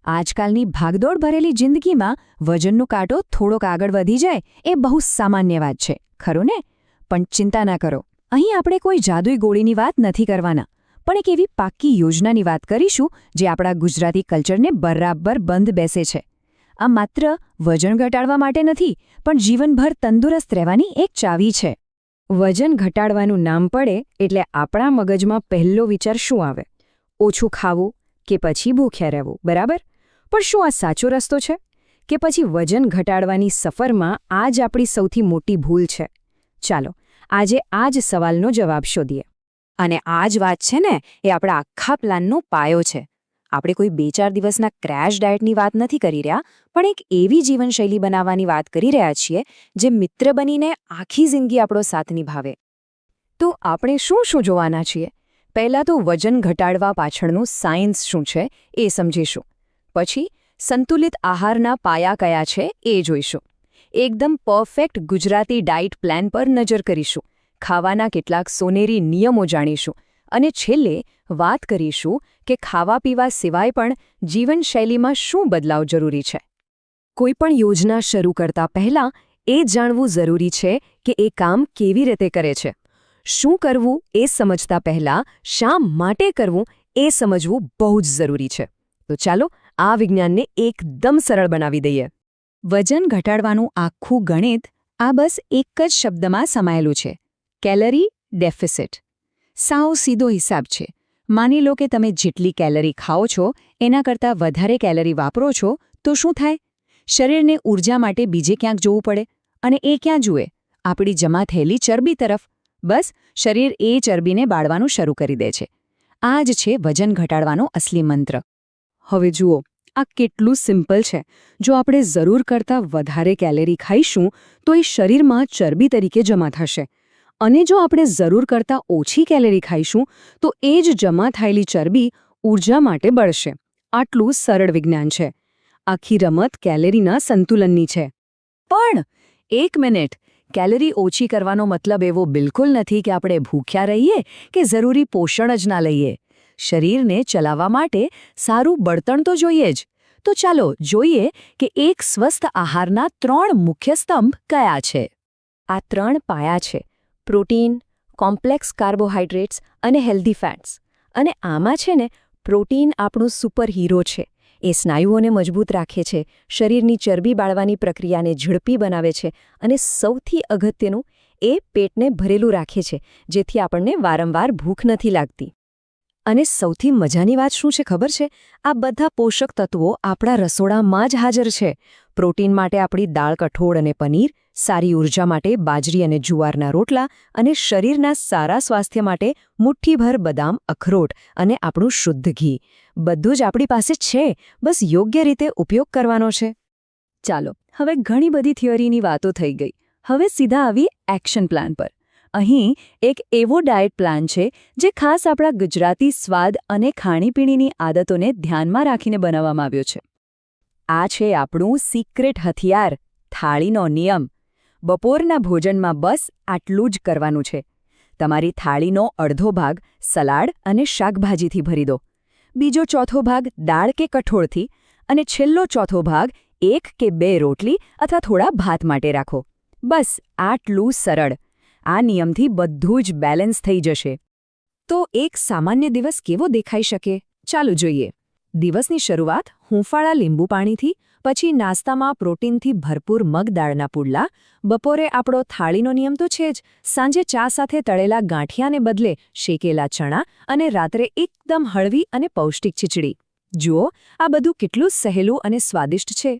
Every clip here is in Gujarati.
આજકાલની ભાગદોડ ભરેલી જિંદગીમાં વજનનો કાંટો થોડોક આગળ વધી જાય એ બહુ સામાન્ય વાત છે, ખરું ને? પણ ચિંતા ના કરો, અહીં આપણે કોઈ જાદુઈ ગોળીની વાત નથી કરવાના, પણ એક એવી પાક્કી યોજનાની વાત કરીશું જે આપણા ગુજરાતી કલ્ચરને બરાબર બંધ બેસે છે. આ માત્ર વજન ઘટાડવા માટે નથી, પણ જીવનભર તંદુરસ્ત રહેવાની એક ચાવી છે. વજન ઘટાડવાનું નામ પડે એટલે આપણા મગજમાં પહેલો વિચાર શું આવે? ઓછું ખાવું કે પછી ભૂખ્યા રહેવું, બરાબર? પણ શું આ સાચો રસ્તો છે? કે પછી વજન ઘટાડવાની સફરમાં આ જ આપણી સૌથી મોટી ભૂલ છે? ચાલો આજે આ જ સવાલનો જવાબ શોધીએ. અને આ જ વાત છે ને એ આપણા આખા પ્લાનનો પાયો છે. આપણે કોઈ 2-4 દિવસના ક્રેશ ડાયટની વાત નથી કરી રહ્યા, પણ એક એવી જીવનશૈલી બનાવવાની વાત કરી રહ્યા છીએ જે મિત્ર બનીને આખી જિંદગી આપણો સાથ નિભાવે. તો આપણે શું શું જોવાના છીએ? પહેલાં તો વજન ઘટાડવા પાછળનું સાયન્સ શું છે એ સમજીશું. પછી સંતુલિત આહારના પાયા કયા છે એ જોઈશું. એકદમ પરફેક્ટ ગુજરાતી ડાયટ પ્લાન પર નજર કરીશું. ખાવાના કેટલાક સોનેરી નિયમો જાણીશું. અને છેલ્લે વાત કરીશું કે ખાવા પીવા સિવાય પણ જીવનશૈલીમાં શું બદલાવ જરૂરી છે. કોઈપણ યોજના શરૂ કરતા પહેલાં એ જાણવું જરૂરી છે કે એ કામ કેવી રીતે કરે છે. શું કરવું એ સમજતા પહેલાં શા માટે કરવું એ સમજવું બહુ જ જરૂરી છે. તો ચાલો આ વિજ્ઞાનને એકદમ સરળ બનાવી દઈએ. વજન ઘટાડવાનું આખું ગણિત આ બસ એક જ શબ્દમાં સમાયેલું છે: કેલરી ડેફિસિટ. સાવ સીધો હિસાબ છે. માની લો કે તમે જેટલી કેલરી ખાઓ છો એના કરતાં વધારે કેલરી વાપરો છો તો શું થાય? શરીરને ઊર્જા માટે બીજે ક્યાંક જવું પડે. અને એ ક્યાં જુએ? આપણી જમા થયેલી ચરબી તરફ. બસ શરીર એ ચરબીને બાળવાનું શરૂ કરી દે છે. આ જ છે વજન ઘટાડવાનો અસલી મંત્ર. હવે જુઓ, આ કેટલું સિમ્પલ છે. જો આપણે જરૂર કરતાં વધારે કેલરી ખાઈશું તો એ શરીરમાં ચરબી તરીકે જમા થશે. અને જો આપણે જરૂર કરતાં ઓછી કેલરી ખાઈશું તો એ જ જમા થયેલી ચરબી ઊર્જા માટે બળશે. આટલું સરળ વિજ્ઞાન છે. આખી રમત કેલરીના સંતુલનની છે. પણ એક મિનિટ, કેલરી ઓછી કરવાનો મતલબ એવો બિલકુલ નથી કે આપણે ભૂખ્યા રહીએ કે જરૂરી પોષણ જ ના લઈએ. શરીરને ચલાવવા માટે સારું બળતણ તો જોઈએ જ. તો ચાલો જોઈએ કે એક સ્વસ્થ આહારના 3 મુખ્ય સ્તંભ કયા છે. આ 3 પાયા છે: પ્રોટીન, કોમ્પ્લેક્સ કાર્બોહાઈડ્રેટ્સ અને હેલ્ધી ફેટ્સ. અને આમાં છે ને, પ્રોટીન આપણું સુપર હીરો છે. એ સ્નાયુઓને મજબૂત રાખે છે, શરીરની ચરબી બાળવાની પ્રક્રિયાને ઝડપી બનાવે છે અને સૌથી અગત્યનું, એ પેટને ભરેલું રાખે છે, જેથી આપણને વારંવાર ભૂખ નથી લાગતી. અને સૌથી મજાની વાત શું છે ખબર છે? આ બધા પોષક તત્વો આપણા રસોડામાં જ હાજર છે. પ્રોટીન માટે આપણી દાળ, કઠોળ અને પનીર, સારી ઊર્જા માટે બાજરી અને જુવારના રોટલા, અને શરીરના સારા સ્વાસ્થ્ય માટે મુઠ્ઠીભર બદામ, અખરોટ અને આપણું શુદ્ધ ઘી. બધું જ આપણી પાસે છે, બસ યોગ્ય રીતે ઉપયોગ કરવાનો છે. ચાલો, હવે ઘણી બધી થિયરીની વાતો થઈ ગઈ. હવે સીધા આવી એક્શન પ્લાન પર. અહીં એક એવો ડાયટ પ્લાન છે જે ખાસ આપણા ગુજરાતી સ્વાદ અને ખાણીપીણીની આદતોને ધ્યાનમાં રાખીને બનાવવામાં આવ્યો છે. આ છે આપણું સિક્રેટ હથિયાર, થાળીનો નિયમ. બપોરના ભોજનમાં બસ આટલું જ કરવાનું છે. તમારી થાળીનો અડધો ભાગ સલાડ અને શાકભાજીથી ભરી દો. બીજો ચોથો ભાગ દાળ કે કઠોળથી. અને છેલ્લો ચોથો ભાગ 1 કે 2 રોટલી અથવા થોડા ભાત માટે રાખો. બસ આટલું સરળ. આ નિયમથી બધું જ બેલેન્સ થઈ જશે. તો એક સામાન્ય દિવસ કેવો દેખાઈ શકે? ચાલો જોઈએ. દિવસની શરૂઆત હૂંફાળા લીંબુ પાણીથી, પછી નાસ્તામાં પ્રોટીનથી ભરપૂર મગદાળના પુડલા. બપોરે આપણો થાળીનો નિયમ તો છે જ, સાંજે ચા સાથે તળેલા ગાંઠિયાને બદલે શેકેલા ચણા, અને રાત્રે એકદમ હળવી અને પૌષ્ટિક ખીચડી. જુઓ, આ બધું કેટલું સહેલું અને સ્વાદિષ્ટ છે.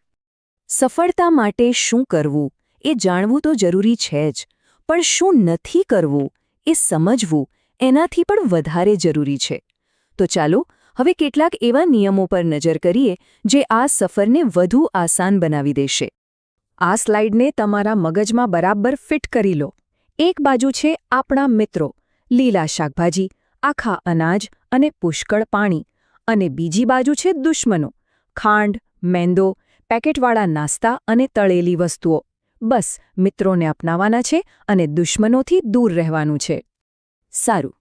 સફળતા માટે શું કરવું એ જાણવું તો જરૂરી છે જ, પણ શું નથી કરવું એ સમજવું એનાથી પણ વધારે જરૂરી છે. તો ચાલો હવે કેટલાક એવા નિયમો પર નજર કરીએ જે આ સફરને વધુ આસાન બનાવી દેશે. આ સ્લાઇડને તમારા મગજમાં બરાબર ફિટ કરી લો. એક બાજુ છે આપણા મિત્રો, લીલા શાકભાજી, આખા અનાજ અને પુષ્કળ પાણી. અને બીજી બાજુ છે દુશ્મનો, ખાંડ, મેંદો, પેકેટવાળા નાસ્તા અને તળેલી વસ્તુઓ. બસ મિત્રોને અપનાવવાના છે અને દુશ્મનોથી દૂર રહેવાનું છે. સારું,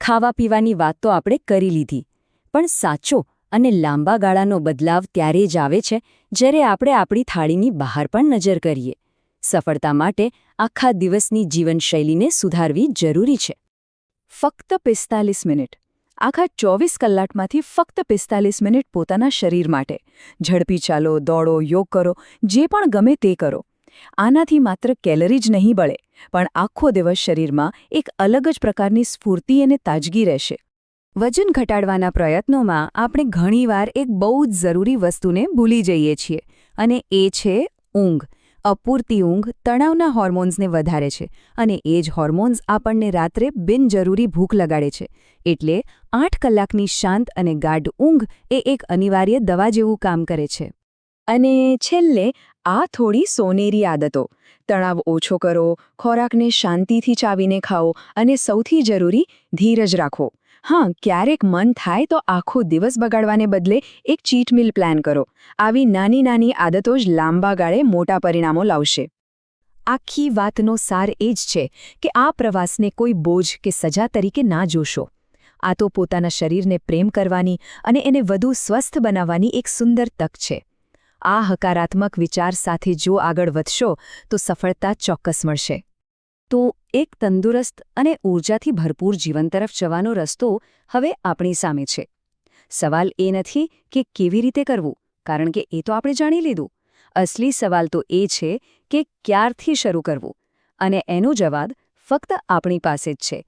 ખાવા પીવાની વાત તો આપણે કરી લીધી, પણ સાચો અને લાંબા ગાળાનો બદલાવ ત્યારે જ આવે છે જ્યારે આપણે આપણી થાળીની બહાર પણ નજર કરીએ. સફળતા માટે આખા દિવસની જીવનશૈલીને સુધારવી જરૂરી છે. ફક્ત 45 મિનિટ. આખા 24 કલાકમાંથી ફક્ત 45 મિનિટ પોતાના શરીર માટે. ઝડપી ચાલો, દોડો, યોગ કરો, જે પણ ગમે તે કરો. આનાથી માત્ર કેલરી જ નહીં બળે, પણ આખો દિવસ શરીરમાં એક અલગ જ પ્રકારની સ્ફૂર્તિ અને તાજગી રહેશે. વજન ઘટાડવાના પ્રયત્નોમાં આપણે ઘણીવાર એક બહુ જ જરૂરી વસ્તુને ભૂલી જઈએ છીએ, અને એ છે ઊંઘ. અપૂરતી ઊંઘ તણાવના હોર્મોન્સને વધારે છે, અને એ જ હોર્મોન્સ આપણને રાત્રે બિનજરૂરી ભૂખ લગાડે છે. એટલે 8 કલાકની શાંત અને ગાઢ ઊંઘ એ એક અનિવાર્ય દવા જેવું કામ કરે છે. અને છેલ્લે આ થોડી સોનેરી આદતો. તણાવ ઓછો કરો, ખોરાકને શાંતિથી ચાવીને ખાઓ, અને સૌથી જરૂરી ધીરજ રાખો. હા, ક્યારેક મન થાય તો આખો દિવસ બગાડવાને બદલે એક ચીટ મીલ પ્લાન કરો. આવી નાની નાની આદતો જ લાંબા ગાળે મોટા પરિણામો લાવશે. આખી વાતનો સાર એ જ છે કે આ પ્રવાસને કોઈ બોજ કે સજા તરીકે ના જોશો. આ તો પોતાના શરીરને પ્રેમ કરવાની અને એને વધુ સ્વસ્થ બનાવવાની એક સુંદર તક છે. આ હકારાત્મક વિચાર સાથે જો આગળ વધશો તો સફળતા ચોક્કસ મળશે. તો એક તંદુરસ્ત અને ઊર્જાથી ભરપૂર જીવન તરફ જવાનો રસ્તો હવે આપણી સામે છે. સવાલ એ નથી કે કેવી રીતે કરવું, કારણ કે એ તો આપણે જાણી લીધું. અસલી સવાલ તો એ છે કે ક્યારથી શરૂ કરવું, અને એનો જવાબ ફક્ત આપણી પાસે જ છે.